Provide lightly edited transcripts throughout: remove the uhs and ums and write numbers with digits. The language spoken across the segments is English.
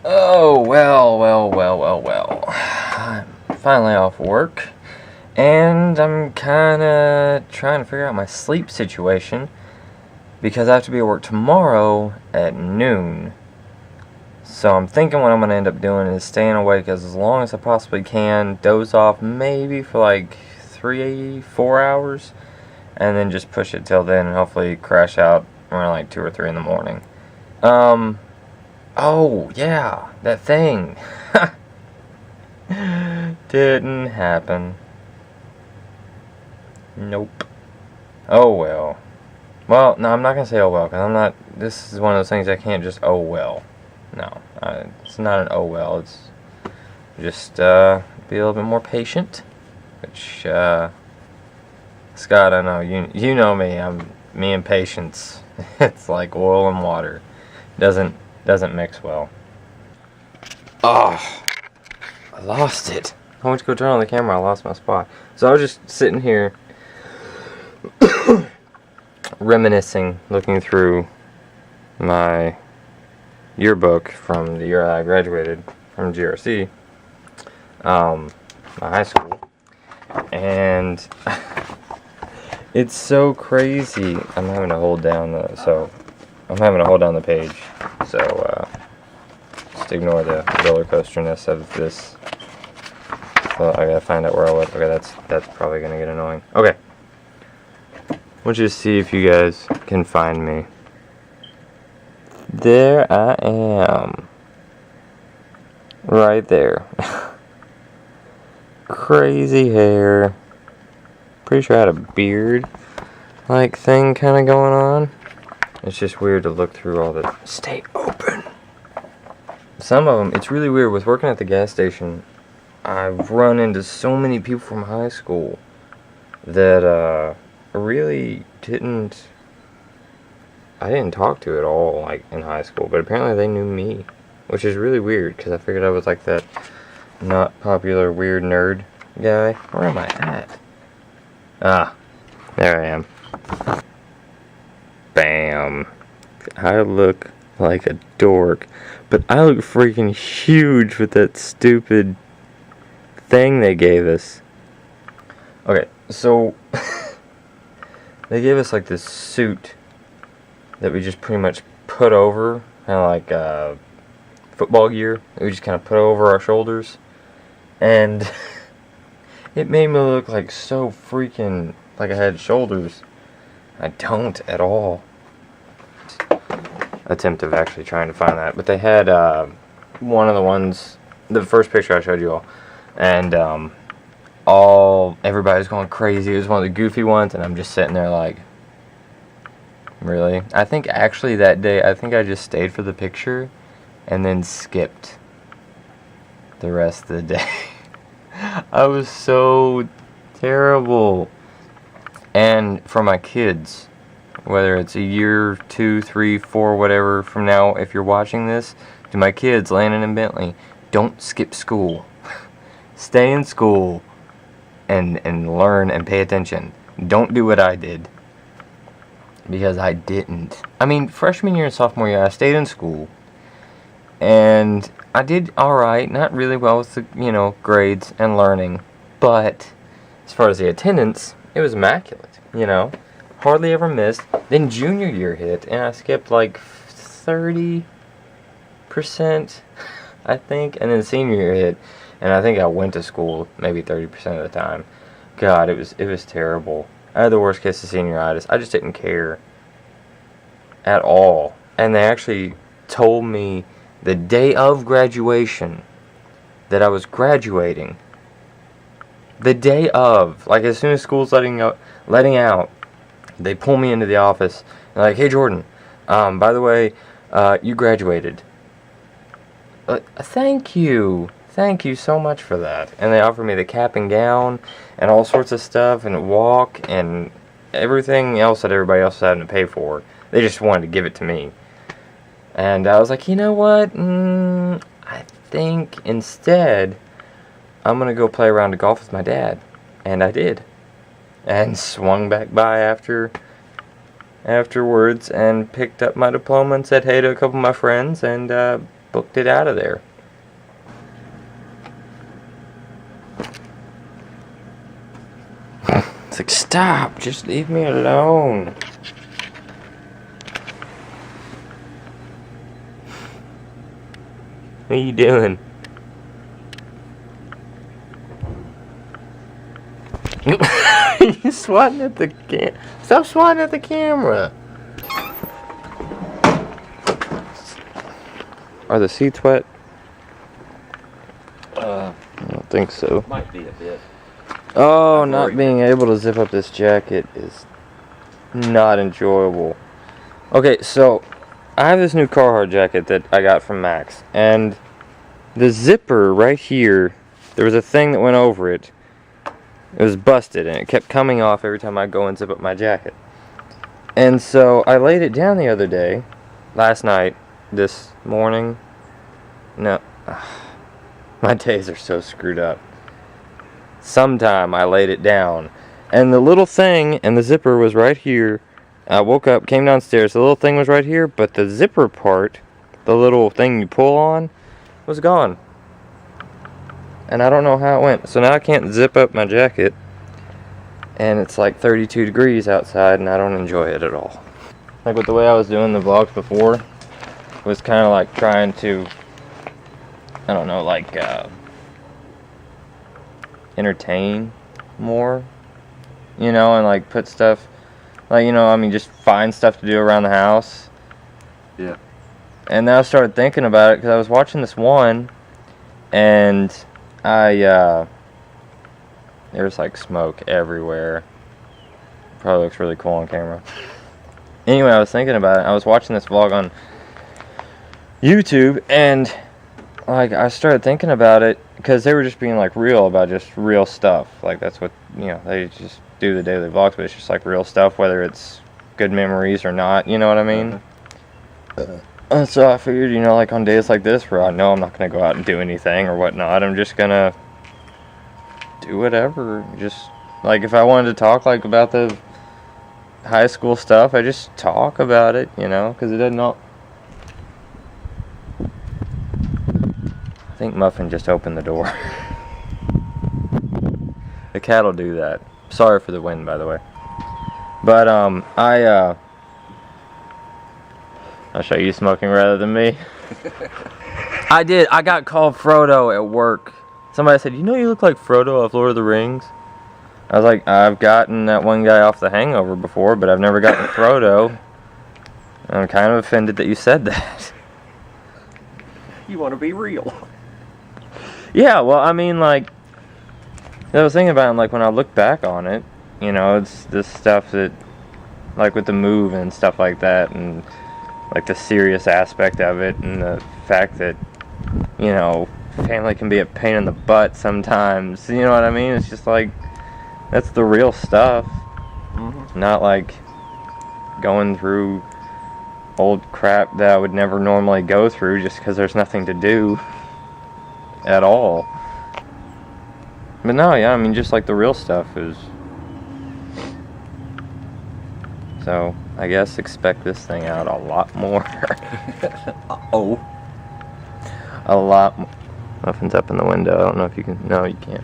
Oh, well. I'm finally off work, and I'm kinda trying to figure out my sleep situation because I have to be at work tomorrow at noon. So I'm thinking what I'm gonna end up doing is staying awake as long as I possibly can, doze off maybe for like 3-4 hours, and then just push it till then and hopefully crash out around like 2 or 3 in the morning. Oh, yeah, that thing. Didn't happen. Nope. Oh well. Well, no, I'm not gonna say oh well, because I'm not, this is one of those things I can't just oh well. No, it's not an oh well, it's just, be a little bit more patient, which, Scott, I know, you know me, me and patience, it's like oil and water, doesn't mix well. Oh, I lost it. I went to go turn on the camera, I lost my spot. So I was just sitting here, reminiscing, looking through my yearbook from the year I graduated from GRC, my high school, and it's so crazy. I'm having to hold down the page, so just ignore the roller coasterness of this. Well, I gotta find out where I was. Okay, that's probably gonna get annoying. Okay, I want you to see if you guys can find me. There I am. Right there. Crazy hair. Pretty sure I had a beard like thing kind of going on. It's just weird to look through all the... Stay open. Some of them, it's really weird. With working at the gas station, I've run into so many people from high school that really I didn't talk to at all, like, in high school, but apparently they knew me, which is really weird, because I figured I was like that not popular weird nerd guy. Where am I at? Ah, there I am. Bam. I look like a dork, but I look freaking huge with that stupid thing they gave us. Okay, so they gave us like this suit that we just pretty much put over, kind of like football gear that we just kind of put over our shoulders, and it made me look like so freaking like I had shoulders. I don't at all. Attempt of actually trying to find that, but they had one of the ones, the first picture I showed you all, and everybody's going crazy. It was one of the goofy ones, and I'm just sitting there like, really? I think actually that day, I think I just stayed for the picture and then skipped the rest of the day. I was so terrible. And for my kids, whether it's a year, 2, 3, 4, whatever from now, if you're watching this, to my kids, Landon and Bentley, don't skip school. Stay in school and learn and pay attention. Don't do what I did. Because I didn't. I mean, freshman year and sophomore year, I stayed in school. And I did alright, not really well with the, grades and learning. But as far as the attendance, it was immaculate, Hardly ever missed. Then junior year hit, and I skipped like 30%, I think. And then senior year hit, and I think I went to school maybe 30% of the time. God, it was terrible. I had the worst case of senioritis. I just didn't care at all. And they actually told me the day of graduation that I was graduating. The day of, like as soon as school's letting out, they pull me into the office. They're like, "Hey Jordan, by the way, you graduated." Thank you so much for that. And they offered me the cap and gown and all sorts of stuff and walk and everything else that everybody else was having to pay for. They just wanted to give it to me. And I was like, you know what? I think instead I'm going to go play around to golf with my dad. And I did. And swung back by afterwards and picked up my diploma and said hey to a couple of my friends and booked it out of there. It's like, stop, just leave me alone. What are you doing? You swatting at the Stop swatting at the camera. Are the seats wet? I don't think so. Might be a bit. Oh, not being able to zip up this jacket is not enjoyable. Okay, so I have this new Carhartt jacket that I got from Max, and the zipper right here, there was a thing that went over it. It was busted, and it kept coming off every time I go and zip up my jacket. And so I laid it down the other day, last night, this morning. No, my days are so screwed up. Sometime I laid it down, and the little thing and the zipper was right here. I woke up, came downstairs, the little thing was right here, but the zipper part, the little thing you pull on, was gone. And I don't know how it went. So now I can't zip up my jacket, and it's like 32 degrees outside, and I don't enjoy it at all. Like with the way I was doing the vlogs before, was kind of like trying to, I don't know, like entertain more, you know, and like put stuff, like, you know, I mean, just find stuff to do around the house. Yeah. And then I started thinking about it because I was watching this one, and there's like smoke everywhere. Probably looks really cool on camera. Anyway, I was thinking about it. I was watching this vlog on YouTube, and like I started thinking about it because they were just being like real about just real stuff. Like that's what, you know, they just do the daily vlogs, but it's just like real stuff, whether it's good memories or not. You know what I mean? So I figured, you know, like on days like this where I know I'm not gonna go out and do anything or whatnot, I'm just gonna do whatever. Just like if I wanted to talk like about the high school stuff, I just talk about it, you know, because it doesn't all. I think Muffin just opened the door. The cat will do that. Sorry for the wind, by the way. But I'll show you smoking rather than me. I did. I got called Frodo at work. Somebody said, you know, you look like Frodo of Lord of the Rings. I was like, I've gotten that one guy off The Hangover before, but I've never gotten Frodo. I'm kind of offended that you said that. You want to be real. Yeah, well, I mean, like, I was thinking about it, like, when I look back on it, you know, it's this stuff that, like, with the move and stuff like that, and, like, the serious aspect of it, and the fact that, you know, family can be a pain in the butt sometimes, you know what I mean? It's just, like, that's the real stuff, not, like, going through old crap that I would never normally go through just because there's nothing to do at all. But no, yeah, I mean, just like the real stuff is. So I guess expect this thing out a lot more. Oh. A lot more. Muffin's up in the window. I don't know if you can. No, you can't.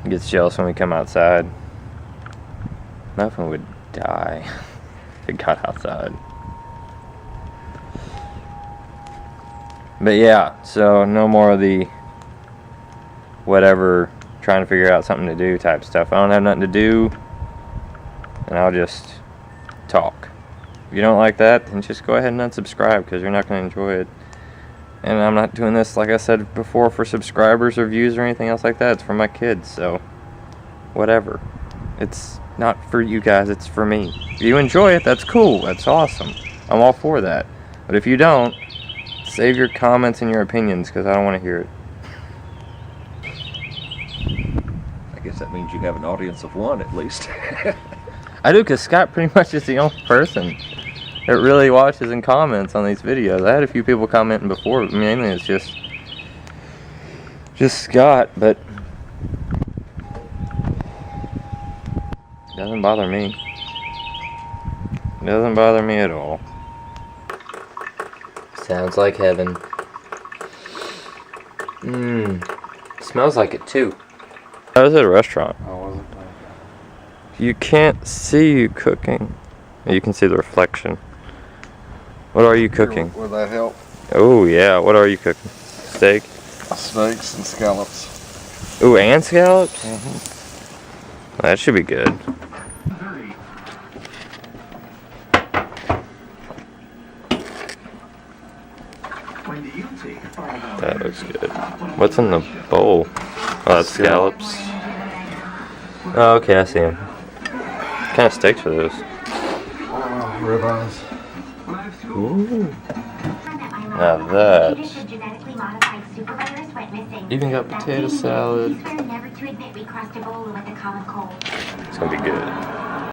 He gets jealous when we come outside. Muffin would die if it got outside. But yeah, so no more of the whatever, trying to figure out something to do type stuff. I don't have nothing to do, and I'll just talk. If you don't like that, then just go ahead and unsubscribe, because you're not going to enjoy it. And I'm not doing this, like I said before, for subscribers or views or anything else like that. It's for my kids, so whatever. It's not for you guys, it's for me. If you enjoy it, that's cool, that's awesome. I'm all for that. But if you don't, save your comments and your opinions, because I don't want to hear it. I guess that means you have an audience of one at least. I do, because Scott pretty much is the only person that really watches and comments on these videos. I had a few people commenting before, but mainly it's just Scott, but it doesn't bother me. It doesn't bother me at all. Sounds like heaven. Smells like it too. I was at a restaurant. How was it? You can't see you cooking. You can see the reflection. What are you cooking? Would that help? Oh yeah, what are you cooking? Steak? Steaks and scallops. Ooh, and scallops? That should be good. That looks good. What's in the bowl? Oh, that's scallops. Oh, okay, I see them. What kind of steaks are those? Ribeyes. Ooh. Now that. Even got potato salad. It's gonna be good.